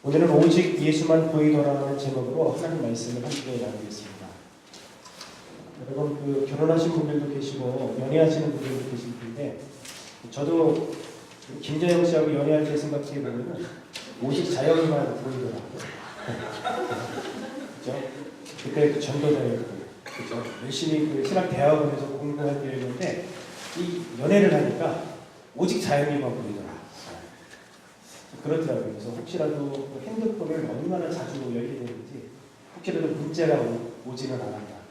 오늘은 오직 예수만 보이더라라는 제목으로 하나님 말씀을 함께 나누겠습니다. 여러분 결혼하신 분들도 계시고 연애하시는 분들도 계실 텐데 저도 김자영 씨하고 연애할 때 생각해 보면 오직 자영이만 보이더라. 그죠? 그때 전도자였고, 그죠? 열심히 신학 대학원에서 공부할 때였는데 이 연애를 하니까 오직 자영이만 보이더라. 그렇더라고요. 그래서 혹시라도 핸드폰을 얼마나 자주 열게 되는지, 혹시라도 문자가 오지는 않았나,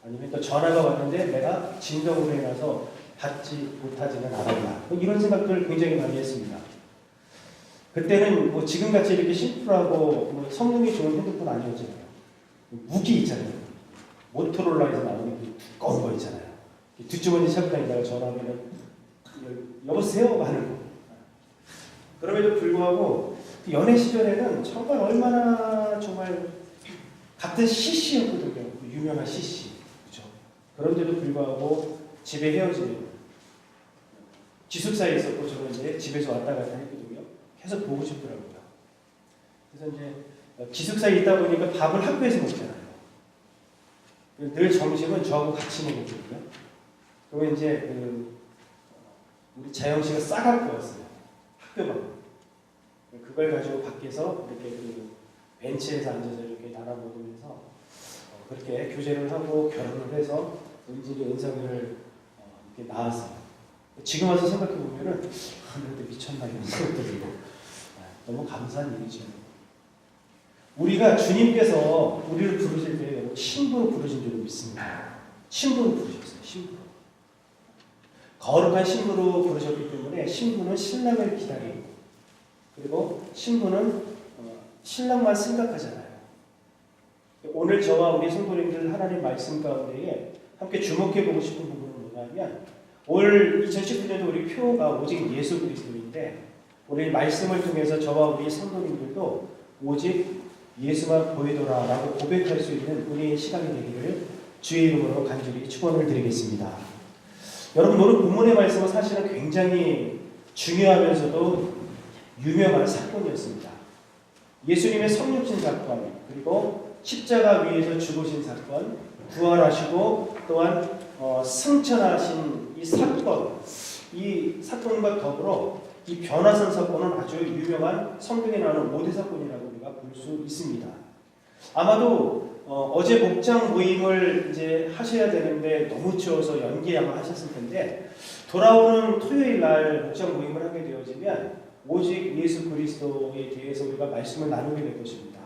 아니면 또 전화가 왔는데 내가 진동으로 인해서 받지 못하지는 않았나, 이런 생각들을 굉장히 많이 했습니다. 그때는 지금같이 이렇게 심플하고 성능이 좋은 핸드폰 아니었잖아요. 무기 있잖아요. 모토로라에서 나오는 두꺼운 거 있잖아요. 뒷주머니 차고 다니다가 전화하면 여보세요? 하는 거. 그럼에도 불구하고 연애 시절에는 정말 같은 CC였거든요. 유명한 CC. 그렇죠? 그런데도 불구하고 집에 헤어지면 기숙사에 있었고 저는 이제 집에서 왔다 갔다 했거든요. 계속 보고 싶더라고요. 그래서 이제 기숙사에 있다 보니까 밥을 학교에서 먹잖아요. 늘 점심은 저하고 같이 먹거든요. 그러면 이제 우리 자영 씨가 싸갖고 왔어요. 학교만. 그걸 가지고 밖에서 이렇게 벤치에서 앉아서 이렇게 나눠 먹으면서 그렇게 교제를 하고 결혼을 해서 이제 은성이를 이렇게 낳았어요. 지금 와서 생각해 보면은 그때 미쳤나 이런 생각도 들고 너무 감사한 일이죠. 우리가 주님께서 우리를 부르실 때 신부로 부르신 줄로 믿습니다. 신부로 부르셨어요. 신부로. 거룩한 신부로 부르셨기 때문에 신부는 신랑을 기다리고, 그리고 신부는 신랑만 생각하잖아요. 오늘 저와 우리 성도님들 하나님 말씀 가운데에 함께 주목해 보고 싶은 부분은 뭐냐면, 올 2019년도 우리 표가 오직 예수 그리스도인데, 오늘 말씀을 통해서 저와 우리 성도님들도 오직 예수만 보이더라 라고 고백할 수 있는 우리의 시간이 되기를 주의 이름으로 간절히 축원을 드리겠습니다. 여러분, 오늘 본문의 말씀은 사실은 굉장히 중요하면서도 유명한 사건이었습니다. 예수님의 성육신 사건, 그리고 십자가 위에서 죽으신 사건, 부활하시고 또한 승천하신 이 사건과 더불어 이 변화산 사건은 아주 유명한 성경에 나오는 5대 사건이라고 우리가 볼 수 있습니다. 아마도 어제 목장 모임을 이제 하셔야 되는데 너무 추워서 연기 아마 하셨을 텐데, 돌아오는 토요일 날 목장 모임을 하게 되어지면 오직 예수 그리스도에 대해서 우리가 말씀을 나누게 될 것입니다.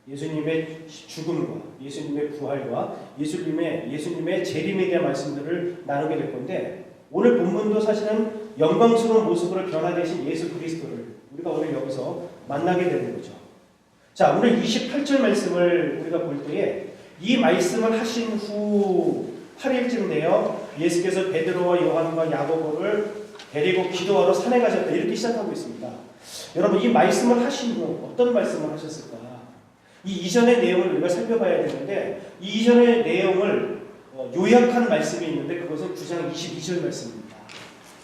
예수님의 죽음과 예수님의 부활과 예수님의 재림에 대한 말씀들을 나누게 될 건데, 오늘 본문도 사실은 영광스러운 모습으로 변화되신 예수 그리스도를 우리가 오늘 여기서 만나게 되는 거죠. 자, 오늘 28절 말씀을 우리가 볼 때에 이 말씀을 하신 후 8일쯤 되어 예수께서 베드로와 요한과 야고보를 데리고 기도하러 산에 가셨다, 이렇게 시작하고 있습니다. 여러분, 이 말씀을 하신 후 어떤 말씀을 하셨을까? 이 이전의 내용을 우리가 살펴봐야 되는데, 이 이전의 내용을 요약한 말씀이 있는데 그것은 9장 22절 말씀입니다.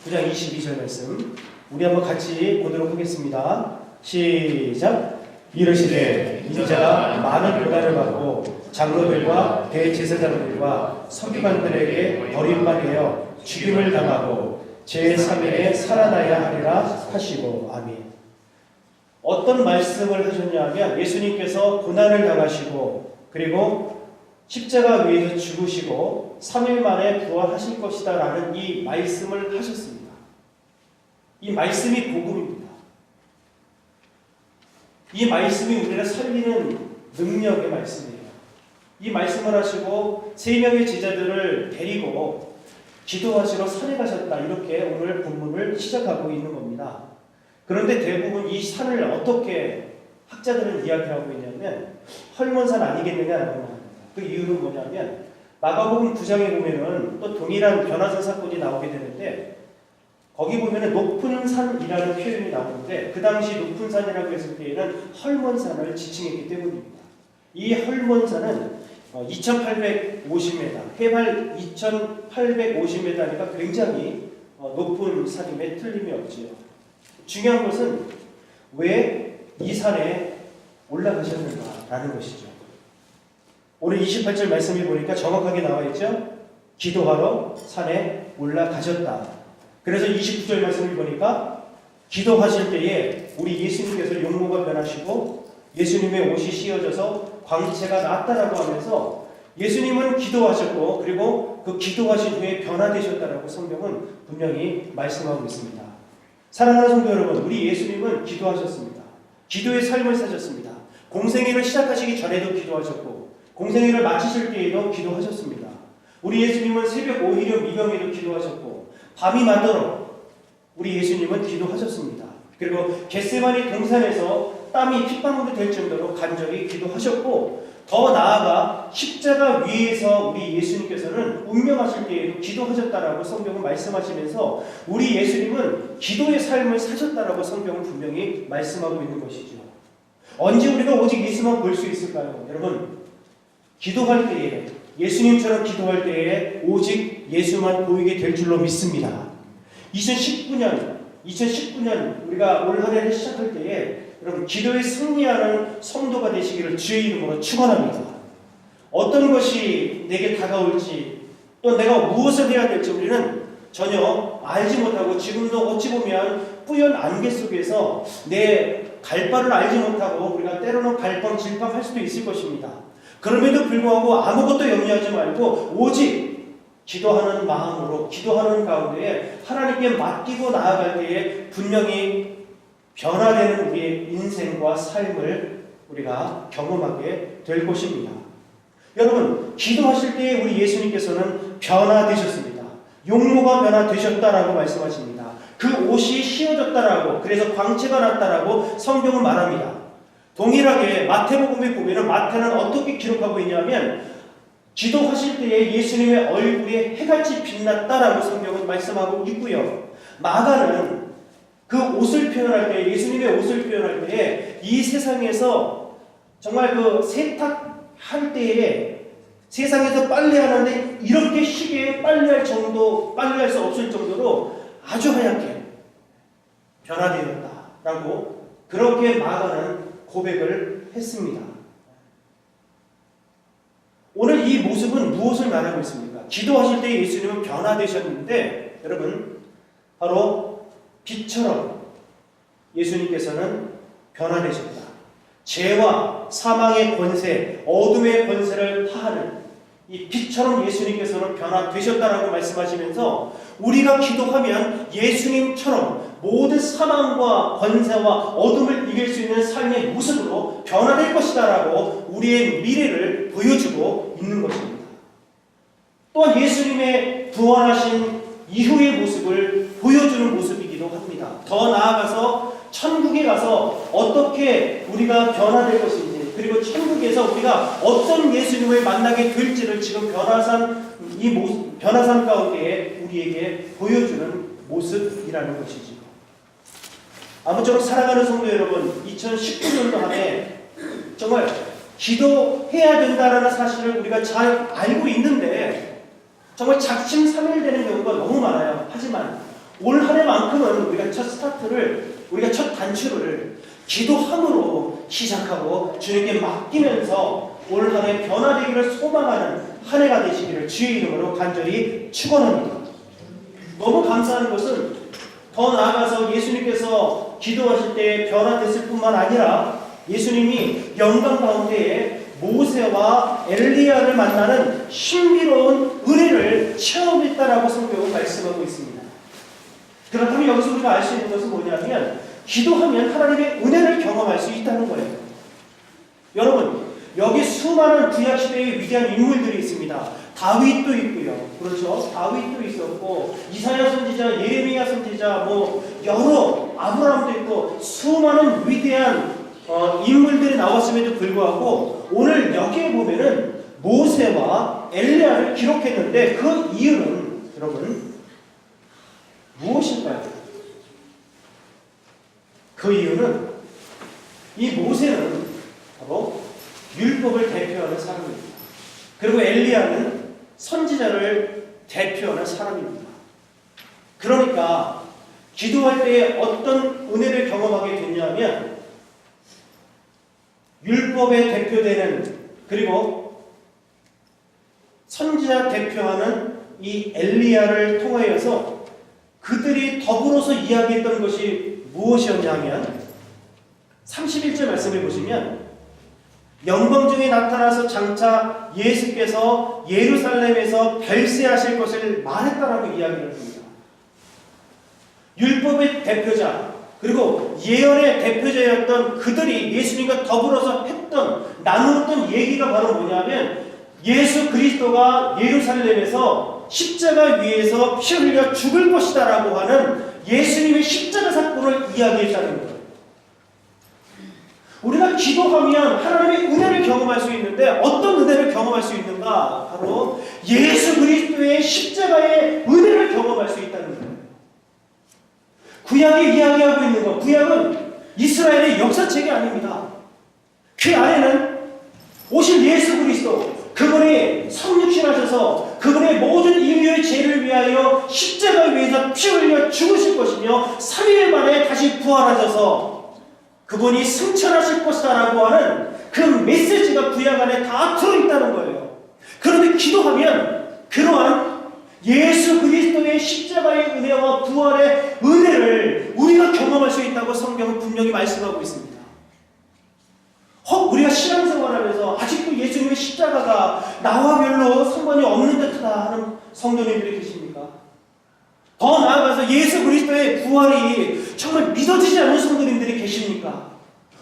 9장 22절 말씀 우리 한번 같이 보도록 하겠습니다. 시작. 이르시되 인자가 많은 고난을 받고 장로들과 대제사장들과 서기관들에게 버림받아 죽임을 당하고 제3일에 살아나야 하리라 하시고. 아멘. 어떤 말씀을 하셨냐면, 예수님께서 고난을 당하시고 그리고 십자가 위에서 죽으시고 3일 만에 부활하실 것이다 라는 이 말씀을 하셨습니다. 이 말씀이 복음입니다. 이 말씀이 우리를 살리는 능력의 말씀이에요. 이 말씀을 하시고 3명의 제자들을 데리고 기도하시러 산에 가셨다, 이렇게 오늘 본문을 시작하고 있는 겁니다. 그런데 대부분 이 산을 어떻게 학자들은 이야기하고 있냐면 헐몬산 아니겠느냐라고 합니다. 그 이유는 뭐냐면 마가복음 9장에 보면은 또 동일한 변화산 사건이 나오게 되는데, 거기 보면은 높은 산이라는 표현이 나오는데, 그 당시 높은 산이라고 했을 때에는 헐몬산을 지칭했기 때문입니다. 이 헐몬산은 2850m, 해발 2850m니까 굉장히 높은 산임에 틀림이 없지요. 중요한 것은 왜 이 산에 올라가셨는가라는 것이죠. 오늘 28절 말씀이 보니까 정확하게 나와 있죠. 기도하러 산에 올라가셨다. 그래서 29절 말씀을 보니까 기도하실 때에 우리 예수님께서 용모가 변하시고 예수님의 옷이 씌어져서 광채가 났다라고 하면서 예수님은 기도하셨고 그리고 그 기도하신 후에 변화되셨다라고 성경은 분명히 말씀하고 있습니다. 사랑하는 성도 여러분, 우리 예수님은 기도하셨습니다. 기도의 삶을 사셨습니다. 공생애를 시작하시기 전에도 기도하셨고 공생애를 마치실 때에도 기도하셨습니다. 우리 예수님은 새벽 오히려 미경에도 기도하셨고 밤이 맞도록 우리 예수님은 기도하셨습니다. 그리고 겟세마네 동산에서 땀이 핏방울이 될 정도로 간절히 기도하셨고 더 나아가 십자가 위에서 우리 예수님께서는 운명하실 때에도 기도하셨다라고 성경은 말씀하시면서 우리 예수님은 기도의 삶을 사셨다라고 성경은 분명히 말씀하고 있는 것이죠. 언제 우리가 오직 예수만 볼 수 있을까요? 여러분, 기도할 때에 예수님처럼 기도할 때에 오직 예수만 보이게 될 줄로 믿습니다. 2019년 우리가 올 한 해를 시작할 때에 여러분 기도에 승리하는 성도가 되시기를 주의 이름으로 축원합니다. 어떤 것이 내게 다가올지 또 내가 무엇을 해야 될지 우리는 전혀 알지 못하고 지금도 어찌 보면 뿌연 안개 속에서 내 갈 바를 알지 못하고 우리가 때로는 갈팡질팡할 수도 있을 것입니다. 그럼에도 불구하고 아무것도 염려하지 말고 오직 기도하는 마음으로 기도하는 가운데에 하나님께 맡기고 나아갈 때에 분명히 변화되는 우리의 인생과 삶을 우리가 경험하게 될 것입니다. 여러분, 기도하실 때에 우리 예수님께서는 변화되셨습니다. 용모가 변화되셨다라고 말씀하십니다. 그 옷이 씌어졌다라고, 그래서 광채가 났다라고 성경은 말합니다. 동일하게 마태복음에 보면 마태는 어떻게 기록하고 있냐면 기도하실 때에 예수님의 얼굴에 해같이 빛났다라고 성경은 말씀하고 있고요. 마가는 그 옷을 표현할 때, 예수님의 옷을 표현할 때에 이 세상에서 정말 그 세탁할 때에 세상에서 빨래하는데 이렇게 시계에 빨래할 수 없을 정도로 아주 하얗게 변화되었다라고 그렇게 마가는 고백을 했습니다. 오늘 이 모습은 무엇을 말하고 있습니까? 기도하실 때 예수님은 변화되셨는데 여러분 바로 빛처럼 예수님께서는 변화되셨다. 죄와 사망의 권세, 어둠의 권세를 파하는 이 빛처럼 예수님께서는 변화되셨다라고 말씀하시면서 우리가 기도하면 예수님처럼 모든 사망과 권세와 어둠을 이길 수 있는 삶의 모습으로 변화될 것이다라고 우리의 미래를 보여주고 있는 것입니다. 또한 예수님의 부활하신 이후의 모습을 보여주는 모습이기도 합니다. 더 나아가서 천국에 가서 어떻게 우리가 변화될 것인지 그리고 천국에서 우리가 어떤 예수님을 만나게 될지를 지금 변화산 가운데 우리에게 보여주는 모습이라는 것이죠. 아무쪼록 사랑하는 성도 여러분, 2019년도 한 해 정말 기도해야 된다라는 사실을 우리가 잘 알고 있는데 정말 작심삼일되는 경우가 너무 많아요. 하지만 올 한 해만큼은 우리가 첫 단추를 기도함으로 시작하고 주님께 맡기면서 올 한 해 변화되기를 소망하는 한 해가 되시기를 주의 이름으로 간절히 축원합니다. 너무 감사한 것은 더 나아가서 예수님께서 기도하실 때 변화됐을 뿐만 아니라 예수님이 영광 가운데에 모세와 엘리야를 만나는 신비로운 은혜를 체험했다라고 성경은 말씀하고 있습니다. 그렇다면 여기서 우리가 알 수 있는 것은 뭐냐면 기도하면 하나님의 은혜를 경험할 수 있다는 거예요. 여러분, 여기 수많은 구약시대의 위대한 인물들이 있습니다. 다윗도 있고요. 그렇죠? 다윗도 있었고 이사야 선지자, 예레미야 선지자, 여러 아브라함도 있고 수많은 위대한 인물들이 나왔음에도 불구하고 오늘 여기에 보면은 모세와 엘리야를 기록했는데 그 이유는 여러분 무엇일까요? 그 이유는 이 모세는 바로 율법을 대표하는 사람입니다. 그리고 엘리야는 선지자를 대표하는 사람입니다. 그러니까 기도할 때 어떤 은혜를 경험하게 됐냐면 율법의 대표되는 그리고 선지자 대표하는 이 엘리야를 통하여서 그들이 더불어서 이야기했던 것이 무엇이었냐면 31절 말씀을 보시면 영광 중에 나타나서 장차 예수께서 예루살렘에서 별세하실 것을 말했다라고 이야기를 합니다. 율법의 대표자 그리고 예언의 대표자였던 그들이 예수님과 더불어서 했던 나누었던 얘기가 바로 뭐냐면 예수 그리스도가 예루살렘에서 십자가 위에서 피 흘려 죽을 것이다 라고 하는 예수님의 십자가 사건을 이야기했다는 거예요. 우리가 기도하면 하나님의 은혜를 경험할 수 있는데 어떤 은혜를 경험할 수 있는가? 바로 예수 그리스도의 십자가의 은혜를 경험할 수 있다는 거예요. 구약이 이야기하고 있는 것, 구약은 이스라엘의 역사책이 아닙니다. 그 안에는 오실 예수 그리스도, 그분이 성육신하셔서 그분의 모든 인류의 죄를 위하여 십자가 위에서 피 흘려 죽으실 것이며 3일 만에 다시 부활하셔서 그분이 승천하실 것이다라고 하는 그 메시지가 구약 안에 다 들어있다는 거예요. 그런데 기도하면 그러한 예수 그리스도의 십자가의 은혜와 부활의 은혜를 우리가 경험할 수 있다고 성경은 분명히 말씀하고 있습니다. 우리가 신앙생활하면서 아직도 예수님의 십자가가 나와 별로 상관이 없는 듯하다 하는 성도님들이 계십니까? 더 나아가서 예수 그리스도의 부활이 정말 믿어지지 않는 성도님들이 계십니까?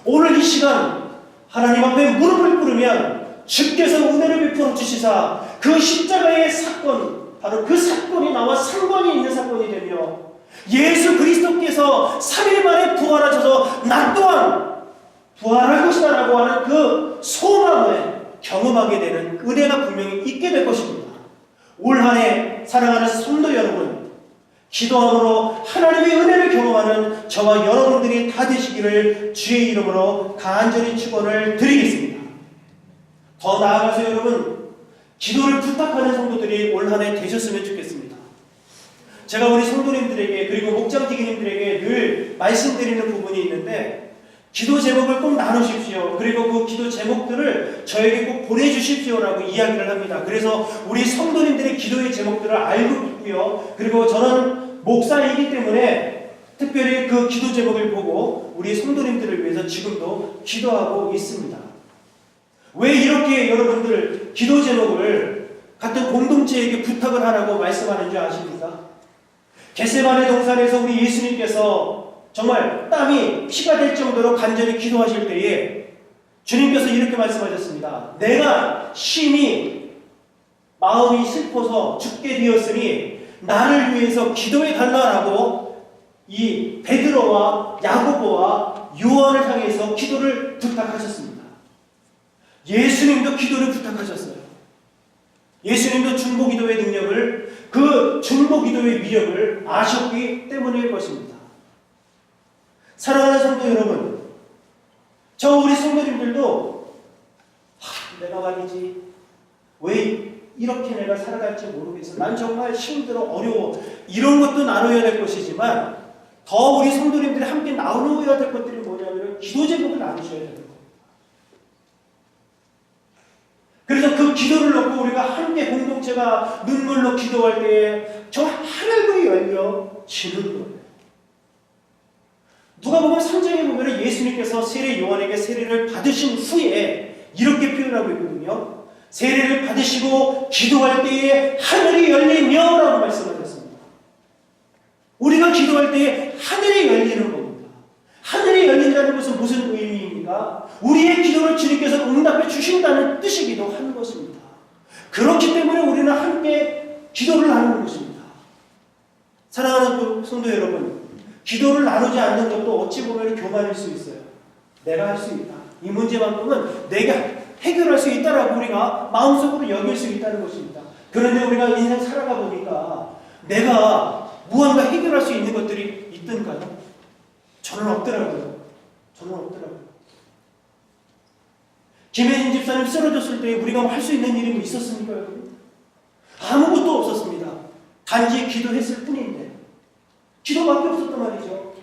오늘 이 시간 하나님 앞에 무릎을 꿇으면 주께서 은혜를 베풀어 주시사 그 십자가의 사건, 바로 그 사건이 나와 상관이 있는 사건이 되며 예수 그리스도께서 3일 만에 부활하셔서 나 또한 부활할 것이다 라고 하는 그 소망을 경험하게 되는 은혜가 분명히 있게 될 것입니다. 올 한 해 사랑하는 성도 여러분, 기도함으로 하나님의 은혜를 경험하는 저와 여러분들이 다 되시기를 주의 이름으로 간절히 축원을 드리겠습니다. 더 나아가서 여러분, 기도를 부탁하는 성도들이 올 한 해 되셨으면 좋겠습니다. 제가 우리 성도님들에게 그리고 목장지기님들에게 늘 말씀드리는 부분이 있는데 기도 제목을 꼭 나누십시오. 그리고 그 기도 제목들을 저에게 꼭 보내주십시오라고 이야기를 합니다. 그래서 우리 성도님들의 기도의 제목들을 알고 있고요. 그리고 저는 목사이기 때문에 특별히 그 기도 제목을 보고 우리 성도님들을 위해서 지금도 기도하고 있습니다. 왜 이렇게 여러분들 기도 제목을 같은 공동체에게 부탁을 하라고 말씀하는 줄 아십니까? 겟세마네 동산에서 우리 예수님께서 정말 땀이 피가 될 정도로 간절히 기도하실 때에 주님께서 이렇게 말씀하셨습니다. 내가 심히 마음이 슬퍼서 죽게 되었으니 나를 위해서 기도해 달라라고 이 베드로와 야고보와 요한을 향해서 기도를 부탁하셨습니다. 예수님도 기도를 부탁하셨어요. 예수님도 중보기도의 능력을, 그 중보기도의 위력을 아셨기 때문일 것입니다. 사랑하는 성도 여러분, 저 우리 성도님들도 내가 말이지 왜 이렇게 내가 살아갈지 모르겠어, 난 정말 힘들어, 어려워, 이런 것도 나눠야 될 것이지만 더 우리 성도님들이 함께 나누어야 될 것들이 뭐냐면 기도 제목을 나누셔야 되는 거예요. 그래서 그 기도를 놓고 우리가 함께 공동체가 눈물로 기도할 때에 저 하늘문이 열려지는 거예요. 누가 보면 상징에 보면 예수님께서 세례 요한에게 세례를 받으신 후에 이렇게 표현하고 있거든요. 세례를 받으시고 기도할 때에 하늘이 열리며 라고 말씀하셨습니다. 우리가 기도할 때에 하늘이 열리는 겁니다. 하늘이 열린다는 것은 무슨 의미입니까? 우리의 기도를 주님께서 응답해 주신다는 뜻이기도 한 것입니다. 그렇기 때문에 우리는 함께 기도를 나누는 것입니다. 사랑하는 성도 여러분, 기도를 나누지 않는 것도 어찌 보면 교만일 수 있어요. 내가 할 수 있다, 이 문제만큼은 내가 해결할 수 있다라고 우리가 마음속으로 여길 수 있다는 것입니다. 그런데 우리가 인생 살아가 보니까 내가 무언가 해결할 수 있는 것들이 있던가요? 저는 없더라고요. 김혜진 집사님 쓰러졌을 때 우리가 할 수 있는 일이 뭐 있었습니까, 여러분? 아무것도 없었습니다. 단지 기도했을 뿐인데, 기도밖에 없었단 말이죠.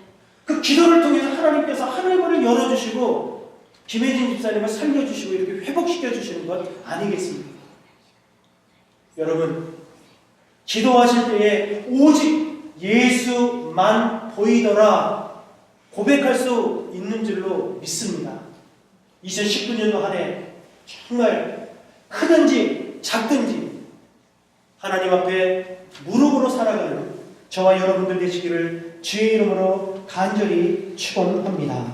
그 기도를 통해서 하나님께서 하늘문을 열어주시고 김혜진 집사님을 살려주시고 이렇게 회복시켜주시는 것 아니겠습니까? 여러분, 기도하실 때에 오직 예수만 보이더라 고백할 수 있는 줄로 믿습니다. 2019년도 한 해 정말 크든지 작든지 하나님 앞에 무릎으로 살아가는 저와 여러분들 되시기를 주의 이름으로 간절히 축원합니다.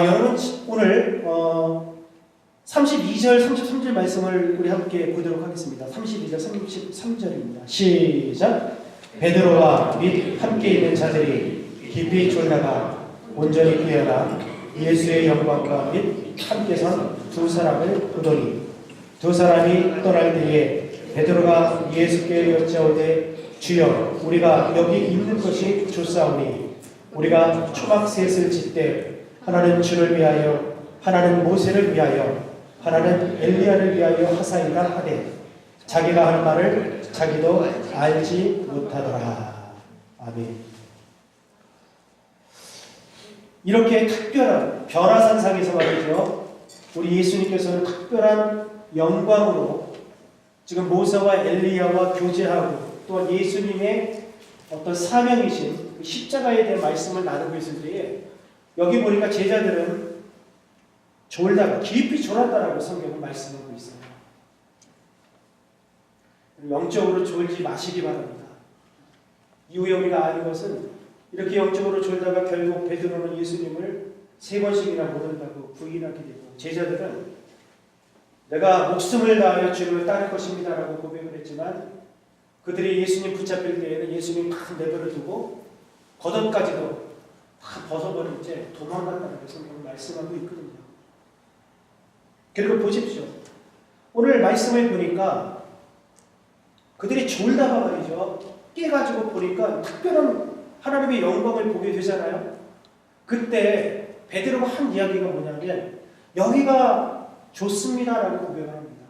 여러분, 오늘 32절, 33절 말씀을 우리 함께 보도록 하겠습니다. 32절, 33절입니다. 시작! 베드로와 및 함께 있는 자들이 깊이 졸다가 온전히 깨어나 예수의 영광과 및 함께 선 두 사람을 보더니 두 사람이 떠날 때에 베드로가 예수께 여짜오되 주여 우리가 여기 있는 것이 좋사오니 우리가 초막셋을 짓되 하나는 주를 위하여 하나는 모세를 위하여 하나는 엘리야를 위하여 하사이라 하되 자기가 할 말을 자기도 알지 못하더라. 아멘. 이렇게 특별한 별화산상에서 말이죠. 우리 예수님께서는 특별한 영광으로 지금 모세와 엘리야와 교제하고 또한 예수님의 어떤 사명이신 십자가에 대한 말씀을 나누고 있을 때에 여기 보니까 제자들은 졸다가 깊이 졸았다라고 성경은 말씀하고 있어요. 영적으로 졸지 마시기 바랍니다. 이후에 우리가 아는 것은 이렇게 영적으로 졸다가 결국 베드로는 예수님을 3번씩이나 못 온다고 부인하게 되고 제자들은 내가 목숨을 다하여 주를 따를 것입니다 라고 고백을 했지만 그들이 예수님 붙잡힐 때에는 예수님 다 내버려 두고 겉옷까지도 다 벗어버린 채 도망갔다고 성경은 말씀하고 있거든요. 그리고 보십시오. 오늘 말씀을 보니까 그들이 졸다가 말이죠. 깨가지고 보니까 특별한 하나님의 영광을 보게 되잖아요. 그때 베드로가 한 이야기가 뭐냐면 여기가 좋습니다라고 고백을 합니다.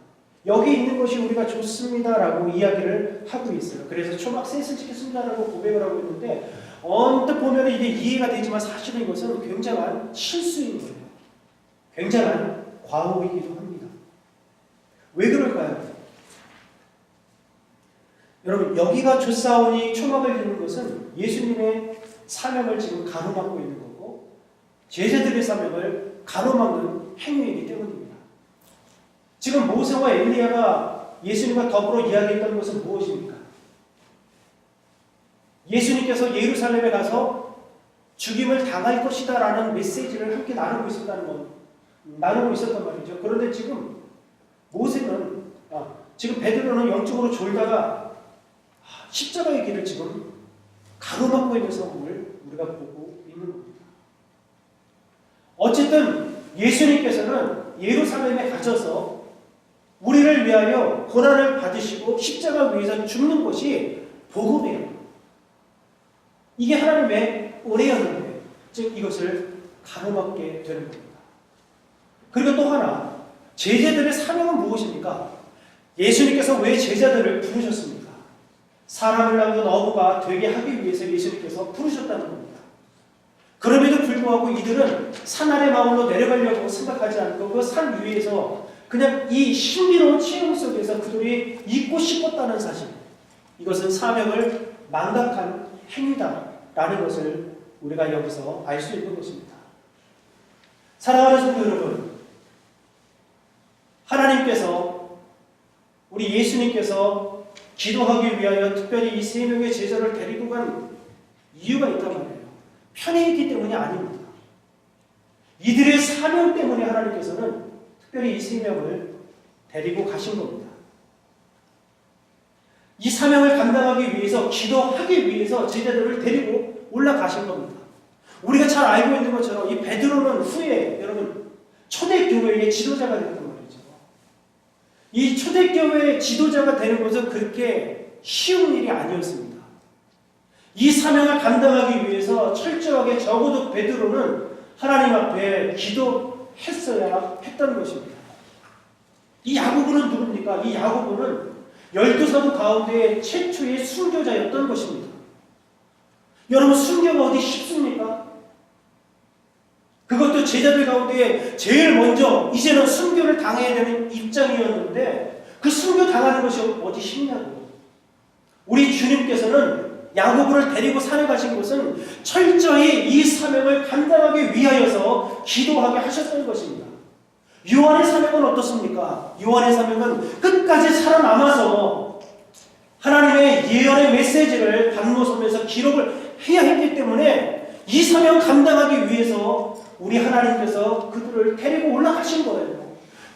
여기 있는 것이 우리가 좋습니다라고 이야기를 하고 있어요. 그래서 초막셋을 지켰습니다라고 고백을 하고 있는데 언뜻 보면 이게 이해가 되지만 사실은 이것은 굉장한 실수인 거예요. 굉장한 과오이기도 합니다. 왜 그럴까요? 여러분, 여기가 좋사오니 초막을 드는 것은 예수님의 사명을 지금 가로막고 있는 거고 제자들의 사명을 가로막는 행위이기 때문입니다. 지금 모세와 엘리야가 예수님과 더불어 이야기했던 것은 무엇입니까? 예수님께서 예루살렘에 가서 죽임을 당할 것이다 라는 메시지를 함께 나누고 있었단 말이죠. 그런데 지금 모세는 지금 베드로는 영적으로 졸다가 십자가의 길을 지금 가로막고 있는 상황을 우리가 보고 있는 겁니다. 어쨌든 예수님께서는 예루살렘에 가셔서 우리를 위하여 고난을 받으시고 십자가 위에서 죽는 것이 복음이에요. 이게 하나님의 은혜였는데 즉 이것을 가로막게 되는 겁니다. 그리고 또 하나, 제자들의 사명은 무엇입니까? 예수님께서 왜 제자들을 부르셨습니까? 사람을 낳은 어부가 되게 하기 위해서 예수님께서 부르셨다는 겁니다. 그럼에도 불구하고 이들은 산 아래 마을로 내려가려고 생각하지 않고 그 산 위에서 그냥 이 신비로운 체험 속에서 그들이 있고 싶었다는 사실, 이것은 사명을 망각한 행위다라는 것을 우리가 여기서 알 수 있는 것입니다. 사랑하는 성도 여러분, 하나님께서 우리 예수님께서 기도하기 위하여 특별히 이 3명의 제자를 데리고 간 이유가 있단 말이에요. 편히 있기 때문이 아닙니다. 이들의 사명 때문에 하나님께서는 특별히 이 3명을 데리고 가신 겁니다. 이 사명을 감당하기 위해서, 기도하기 위해서 제자들을 데리고 올라가신 겁니다. 우리가 잘 알고 있는 것처럼 이 베드로는 후에 여러분 초대교회의 지도자가 됐단 말이죠. 이 초대교회의 지도자가 되는 것은 그렇게 쉬운 일이 아니었습니다. 이 사명을 감당하기 위해서 철저하게 적어도 베드로는 하나님 앞에 기도했어야 했던 것입니다. 이 야고보는 누굽니까? 이 야고보는 12사도 가운데 최초의 순교자였던 것입니다. 여러분, 순교가 어디 쉽습니까? 제자들 가운데 제일 먼저 이제는 순교를 당해야 되는 입장이었는데 그 순교 당하는 것이 어디 쉽냐고. 우리 주님께서는 야고보를 데리고 산에 가신 것은 철저히 이 사명을 감당하기 위하여서 기도하게 하셨던 것입니다. 요한의 사명은 어떻습니까? 요한의 사명은 끝까지 살아남아서 하나님의 예언의 메시지를 받모서면서 기록을 해야 했기 때문에 이 사명 감당하기 위해서 우리 하나님께서 그들을 데리고 올라가신 거예요.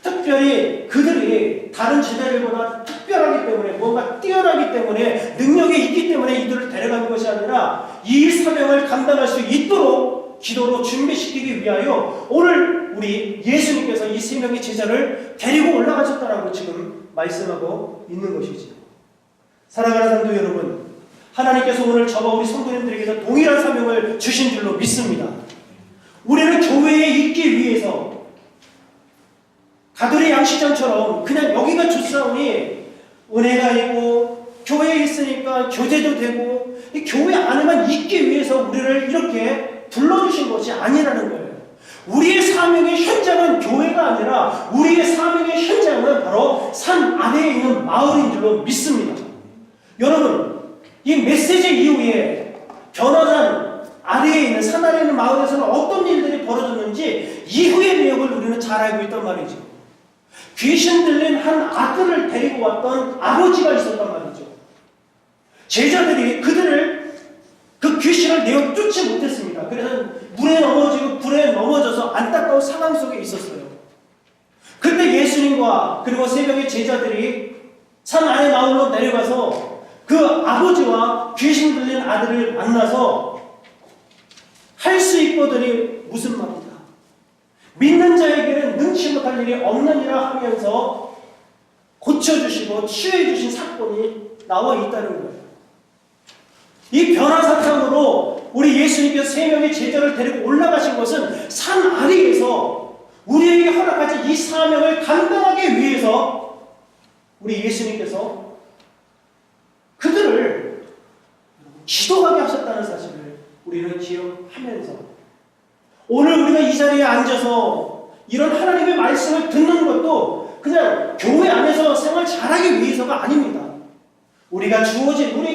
특별히 그들이 다른 제자들보다 특별하기 때문에 뭔가 뛰어나기 때문에 능력이 있기 때문에 이들을 데려간 것이 아니라 이 사명을 감당할 수 있도록 기도로 준비시키기 위하여 오늘 우리 예수님께서 이 세 명의 제자를 데리고 올라가셨다라고 지금 말씀하고 있는 것이지요. 사랑하는 성도 여러분, 하나님께서 오늘 저와 우리 성도님들에게서 동일한 사명을 주신 줄로 믿습니다. 우리는 교회에 있기 위해서 가두리 양식장처럼 그냥 여기가 좋사오니 은혜가 있고 교회에 있으니까 교제도 되고 이 교회 안에만 있기 위해서 우리를 이렇게 불러주신 것이 아니라는 거예요. 우리의 사명의 현장은 교회가 아니라 우리의 사명의 현장은 바로 산 아래에 있는 마을인 줄로 믿습니다. 여러분, 이 메시지 이후에 변화산 아래에 있는 산 아래에 있는 마을에서는 어떤 일들이 벌어졌는지 이후의 내용을 우리는 잘 알고 있단 말이죠. 귀신 들린 한 아들을 데리고 왔던 아버지가 있었단 말이죠. 제자들이 그들을 그 귀신을 내어 쫓지 못했습니다. 그래서 물에 넘어지고 불에 넘어져서 안타까운 상황 속에 있었어요. 그때 예수님과 그리고 세 명의 제자들이 산 아래 마을로 내려가서 그 아버지와 귀신 들린 아들을 만나서 할 수 있거든이 무슨 말이다. 믿는 자에게는 능치 못할 일이 없느니라 하면서 고쳐주시고 치유해주신 사건이 나와 있다는 거예요. 이 변화사탕으로 우리 예수님께서 세 명의 제자를 데리고 올라가신 것은 산 아래에서 우리에게 허락하신 이 사명을 감당하기 위해서 우리 예수님께서 그들을 기도하게 하셨다는 사실을 우리는 기억하면서 오늘 우리가 이 자리에 앉아서 이런 하나님의 말씀을 듣는 것도 그냥 교회 안에서 생활 잘하기 위해서가 아닙니다. 우리에게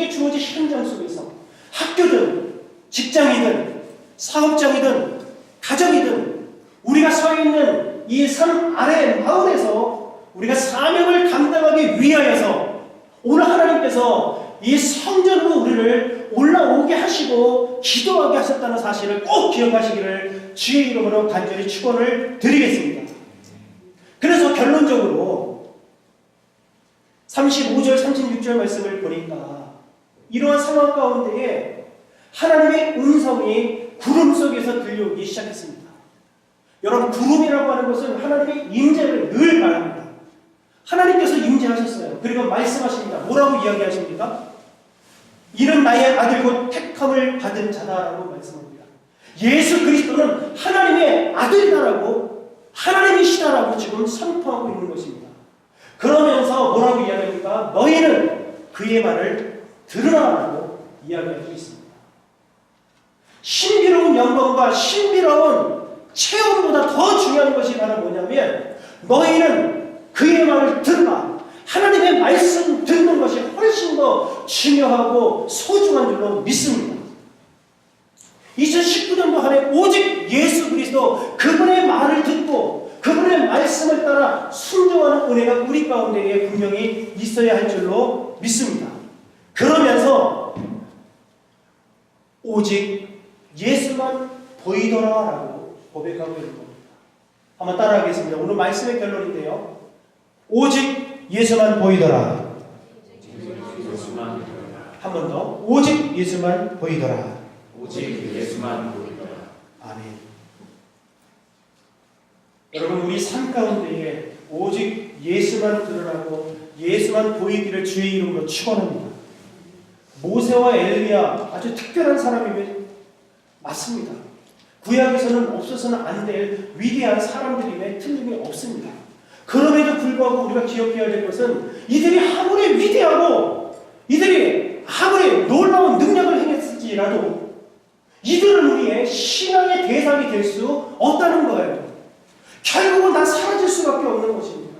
주어진 현장 속에서 학교든 직장이든 사업장이든 가정이든 우리가 서 있는 이 산 아래 마을에서 우리가 사명을 감당하기 위하여서 오늘 하나님께서 이 성전으로 우리를 올라오게 하시고 기도하게 하셨다는 사실을 꼭 기억하시기를 주의 이름으로 간절히 축원을 드리겠습니다. 그래서 결론적으로 35절 36절 말씀을 보니까 이러한 상황 가운데에 하나님의 음성이 구름 속에서 들려오기 시작했습니다. 여러분, 구름이라고 하는 것은 하나님의 임재를 늘 말합니다. 하나님께서 임재하셨어요. 그리고 말씀하십니다. 뭐라고 이야기하십니까? 이는 나의 아들 곧 택함을 받은 자다라고 말씀합니다. 예수 그리스도는 하나님의 아들이다라고 하나님이시다라고 지금 선포하고 있는 것입니다. 그러면서 뭐라고 이야기합니까? 너희는 그의 말을 들으라라고 이야기하고 있습니다. 신비로운 영광과 신비로운 체험보다 더 중요한 것이 바로 뭐냐면 너희는 그의 말을 들으라. 하나님의 말씀 듣는 것이 훨씬 더 중요하고 소중한 줄로 믿습니다. 2019년도 한 해 오직 예수 그리스도 그분의 말을 듣고 그분의 말씀을 따라 순종하는 은혜가 우리 가운데에 분명히 있어야 할 줄로 믿습니다. 그러면서 오직 예수만 보이더라라고 고백하고 있는 겁니다. 한번 따라하겠습니다. 오늘 말씀의 결론인데요. 오직 예수만 보이더라. 한 번 더. 오직 예수만 보이더라. 오직 예수만 보이더라. 아멘. 여러분, 우리 삶 가운데에 오직 예수만 들으라고 예수만 보이기를 주의 이름으로 축원합니다. 모세와 엘리야 아주 특별한 사람이면 맞습니다. 구약에서는 없어서는 안 될 위대한 사람들임에 틀림이 없습니다. 그럼에도 불구하고 우리가 기억해야 될 것은 이들이 아무리 위대하고 이들이 아무리 놀라운 능력을 행했을지라도 이들은 우리의 신앙의 대상이 될 수 없다는 거예요. 결국은 다 사라질 수밖에 없는 것입니다.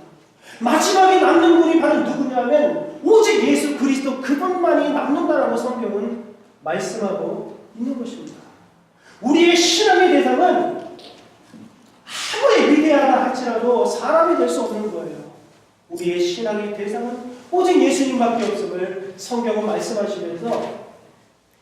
마지막에 남는 분이 바로 누구냐면 오직 예수 그리스도 그분만이 남는다라고 성경은 말씀하고 있는 것입니다. 우리의 신앙의 대상은 아무리 위대하다 할지라도 사람이 될 수 없는 거예요. 우리의 신앙의 대상은 오직 예수님밖에 없음을 성경은 말씀하시면서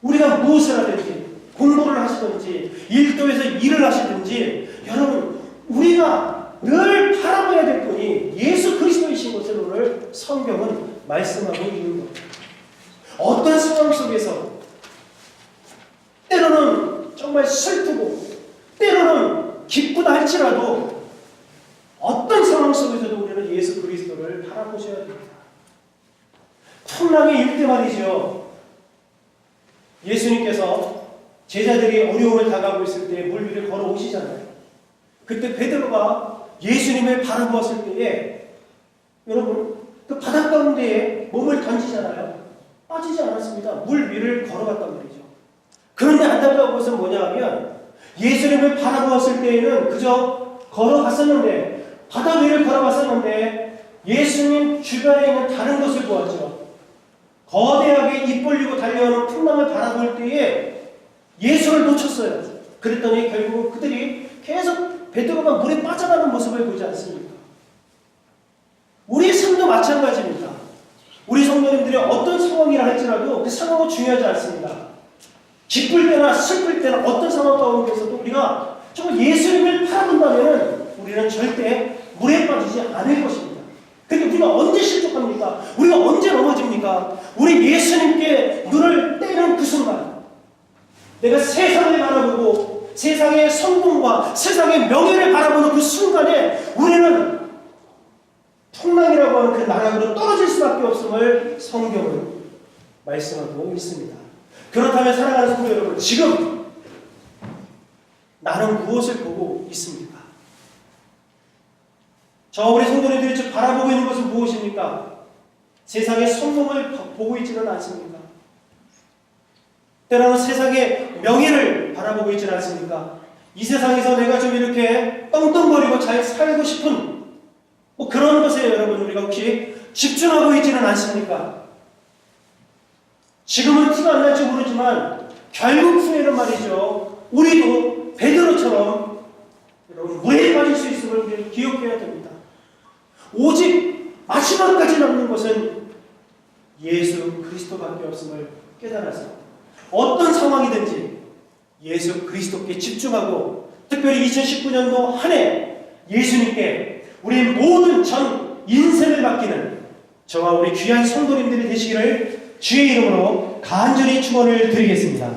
우리가 무엇을 하든지 공부를 하시든지 일도에서 일을 하시든지 여러분 우리가 늘 바라봐야 될 분이 예수 그리스도이신 것을 오늘 성경은 말씀하고 있는 겁니다. 어떤 상황 속에서 때로는 정말 슬프고 때로는 기쁘다 할지라도 어떤 상황 속에서도 우리는 예수 그리스도를 바라보셔야 됩니다. 풍랑이 일 때 말이죠. 예수님께서 제자들이 어려움을 당하고 있을 때 물 위를 걸어오시잖아요. 그때 베드로가 예수님을 바라보았을 때에 여러분 그 바닷 가운데에 몸을 던지잖아요. 빠지지 않았습니다. 물 위를 걸어갔단 말이죠. 그런데 안타까운 것은 뭐냐 하면 예수님을 바라보았을 때에는 그저 걸어갔었는데 바다 위를 걸어갔었는데 예수님 주변에 있는 다른 것을 보았죠. 거대하게 입 벌리고 달려오는 풍랑을 바라볼 때에 예수를 놓쳤어요. 그랬더니 결국 그들이 계속 베드로가 물에 빠져가는 모습을 보지 않습니까? 우리의 삶도 마찬가지입니다. 우리 성도님들이 어떤 상황이라 할지라도 그 상황은 중요하지 않습니다. 기쁠 때나 슬플 때나 어떤 상황 가운데서도 우리가 정말 예수님을 바라본다면 우리는 절대 물에 빠지지 않을 것입니다. 근데 우리가 언제 실족합니까? 우리가 언제 넘어집니까? 우리 예수님께 눈을 떼는 그 순간 내가 세상을 바라보고 세상의 성공과 세상의 명예를 바라보는 그 순간에 우리는 풍랑이라고 하는 그 나락으로 떨어질 수밖에 없음을 성경은 말씀하고 있습니다. 그렇다면 사랑하는 성도 여러분, 지금 나는 무엇을 보고 있습니까? 저 우리 성도님들이 지금 바라보고 있는 것은 무엇입니까? 세상의 성공을 보고 있지는 않습니까? 때로는 세상의 명예를 바라보고 있지는 않습니까? 이 세상에서 내가 좀 이렇게 떵떵거리고 잘 살고 싶은 뭐 그런 것에 여러분 우리가 혹시 집중하고 있지는 않습니까? 지금은 티가 안 날지 모르지만 결국 후에는 말이죠. 우리도 베드로처럼 여러분 물에 빠질 수 있음을 우리는 기억해야 됩니다. 오직 마지막까지 남는 것은 예수 그리스도밖에 없음을 깨달아서 어떤 상황이든지 예수 그리스도께 집중하고 특별히 2019년도 한 해 예수님께 우리 모든 전 인생을 맡기는 저와 우리 귀한 성도님들이 되시기를 주의 이름으로 간절히 축원을 드리겠습니다.